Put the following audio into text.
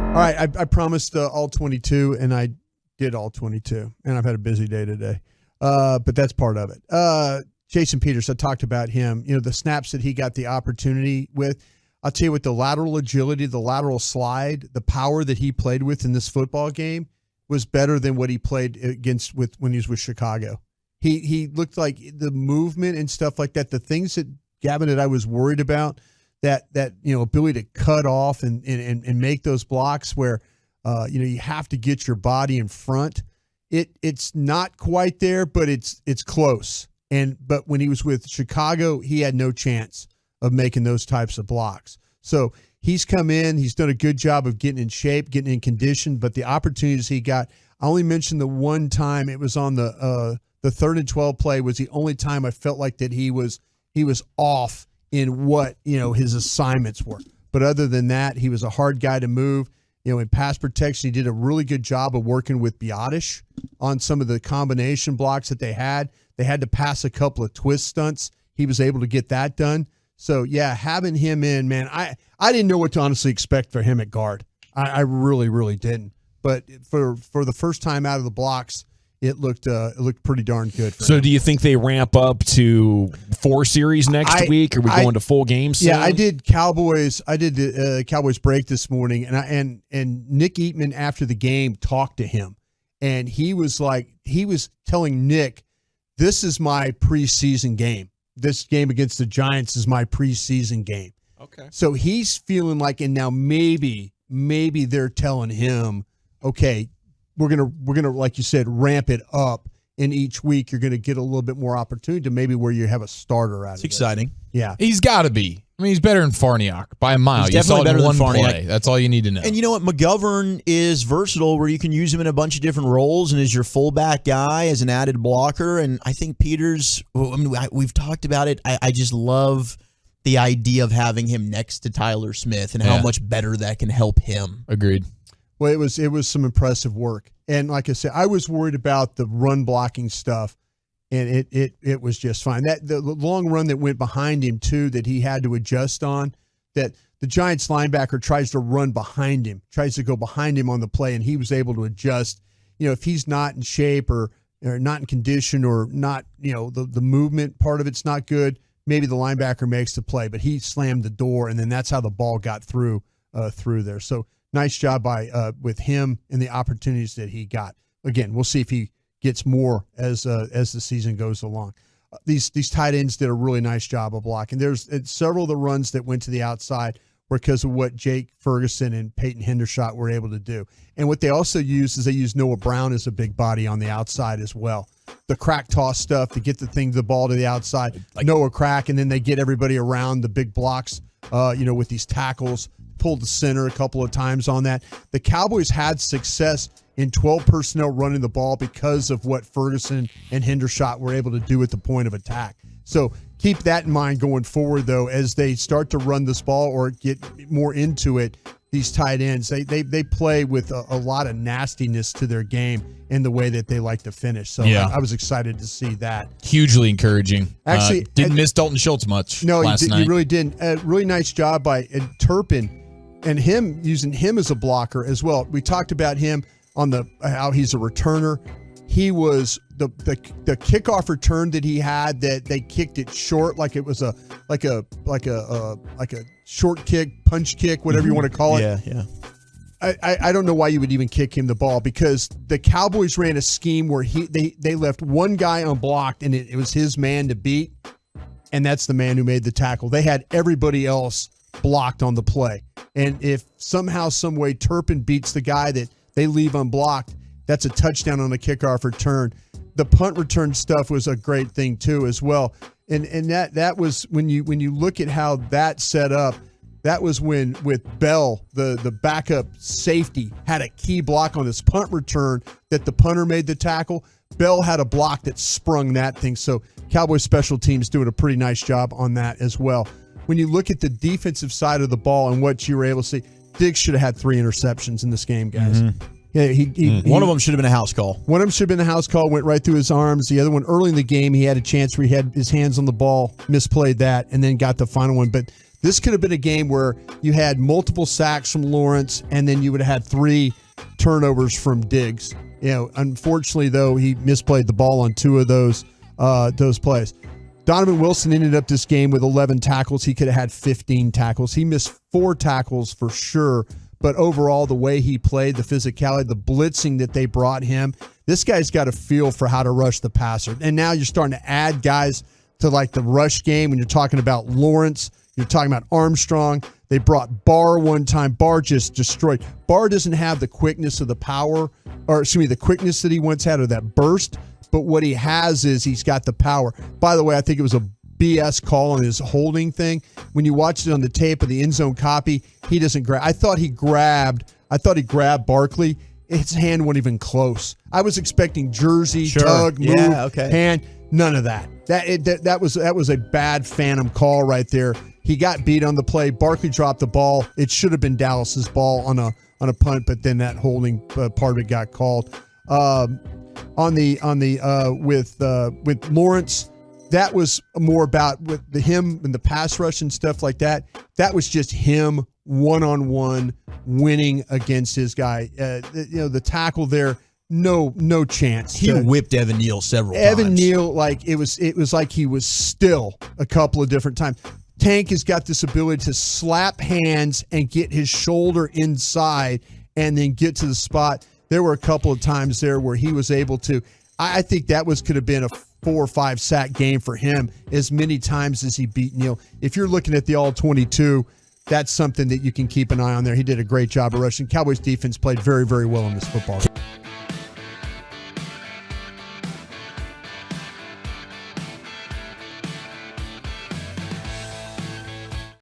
All right, I promised All-22, and I did All-22, and I've had a busy day today. But that's part of it. Jason Peters, I talked about him. You know, the snaps that he got the opportunity with. I'll tell you what, the lateral agility, the lateral slide, the power that he played with in this football game was better than what he played against when he was with Chicago. He looked like the movement and stuff like that, the things that, Gavin, that I was worried about, that ability to cut off and make those blocks where you have to get your body in front. It's not quite there, but it's close. But when he was with Chicago, he had no chance of making those types of blocks. So he's come in, he's done a good job of getting in shape, getting in condition, but the opportunities he got, I only mentioned the one time it was on the 3rd and 12 play was the only time I felt like that he was off in what, his assignments were. But other than that, he was a hard guy to move. In pass protection, he did a really good job of working with Broaddus on some of the combination blocks that they had. They had to pass a couple of twist stunts. He was able to get that done. So, yeah, having him in, man, I didn't know what to honestly expect for him at guard. I really, really didn't. But for the first time out of the blocks, it looked pretty darn good for him. Do you think they ramp up to 4 series next week? Are we going to full games soon? Yeah, I did Cowboys. I did the Cowboys break this morning, and Nick Eatman after the game talked to him, and he was telling Nick, "This is my preseason game. This game against the Giants is my preseason game." Okay. So he's feeling like, and now maybe they're telling him, okay, we're gonna like you said, ramp it up, and each week you're gonna get a little bit more opportunity to maybe where you have a starter out of it. It's exciting. Yeah, he's got to be. I mean, he's better than Farniok by a mile. He's definitely better one than Farniok. play. That's all you need to know. And you know what? McGovern is versatile where you can use him in a bunch of different roles and as your fullback guy, as an added blocker. And I think Peters, we've talked about it. I just love the idea of having him next to Tyler Smith and how much better that can help him. Agreed. Well, it was some impressive work. And like I said, I was worried about the run blocking stuff, and it was just fine. That the long run that went behind him too, that he had to adjust on, that the Giants linebacker tries to run behind him, tries to go behind him on the play, and he was able to adjust. If he's not in shape or not in condition or not, the movement part of it's not good, maybe the linebacker makes the play, but he slammed the door, and then that's how the ball got through there. So nice job with him and the opportunities that he got. Again, we'll see if he gets more as the season goes along. These tight ends did a really nice job of blocking. There's several of the runs that went to the outside were because of what Jake Ferguson and Peyton Hendershot were able to do. And what they also used is they used Noah Brown as a big body on the outside as well. The crack toss stuff to get the ball to the outside, Noah crack, and then they get everybody around the big blocks, with these tackles, pulled the center a couple of times on that. The Cowboys had success in 12 personnel running the ball because of what Ferguson and Hendershot were able to do at the point of attack. So keep that in mind going forward, though, as they start to run this ball or get more into it. These tight ends, they play with a lot of nastiness to their game in the way that they like to finish. So I was excited to see that. Hugely encouraging. Actually, didn't miss Dalton Schultz much. No, last night. You really didn't. A really nice job by Turpin and him using him as a blocker as well. We talked about him on how he's a returner. He was the kickoff return that he had that they kicked it short like it was a short kick, punch kick, whatever you want to call it. Yeah. I don't know why you would even kick him the ball, because the Cowboys ran a scheme where they left one guy unblocked and it was his man to beat, and that's the man who made the tackle. They had everybody else blocked on the play. And if somehow, some way Turpin beats the guy that they leave unblocked, that's a touchdown on a kickoff return. The punt return stuff was a great thing too as well. And that was when you look at how that set up, that was when with Bell, the backup safety, had a key block on this punt return that the punter made the tackle. Bell had a block that sprung that thing. So Cowboys special teams doing a pretty nice job on that as well. When you look at the defensive side of the ball and what you were able to see, Diggs should have had 3 interceptions in this game, guys. Mm-hmm. Yeah, one of them should have been a house call. One of them should have been a house call, went right through his arms. The other one, early in the game, he had a chance where he had his hands on the ball, misplayed that, and then got the final one. But This could have been a game where you had multiple sacks from Lawrence, and then you would have had 3 turnovers from Diggs. Unfortunately, though, he misplayed the ball on 2 of those plays. Donovan Wilson ended up this game with 11 tackles. He could have had 15 tackles. He missed 4 tackles for sure. But overall, the way he played, the physicality, the blitzing that they brought him, this guy's got a feel for how to rush the passer. And now you're starting to add guys to like the rush game when you're talking about Lawrence. You're talking about Armstrong. They brought Barr one time. Barr just destroyed. Barr doesn't have the quickness of the power, or excuse me, the quickness that he once had, or that burst. But what he has is he's got the power. By the way, I think it was a BS call on his holding thing. When you watched it on the tape of the end zone copy, he doesn't grab. I thought he grabbed Barkley. His hand wasn't even close. I was expecting jersey, tug, move, hand. None of that. That was a bad phantom call right there. He got beat on the play. Barkley dropped the ball. It should have been Dallas's ball on a punt, but then that holding part of it got called. With Lawrence, that was more about with him and the pass rush and stuff like that. That was just him one-on-one winning against his guy. The tackle there, no chance. He whipped Evan Neal several times. Evan Neal, like it was like he was still a couple of different times. Tank has got this ability to slap hands and get his shoulder inside and then get to the spot. There were a couple of times there where he was able to. I think that could have been a 4 or 5 sack game for him as many times as he beat Neal. If you're looking at the All-22, that's something that you can keep an eye on there. He did a great job of rushing. Cowboys defense played very, very well in this football game.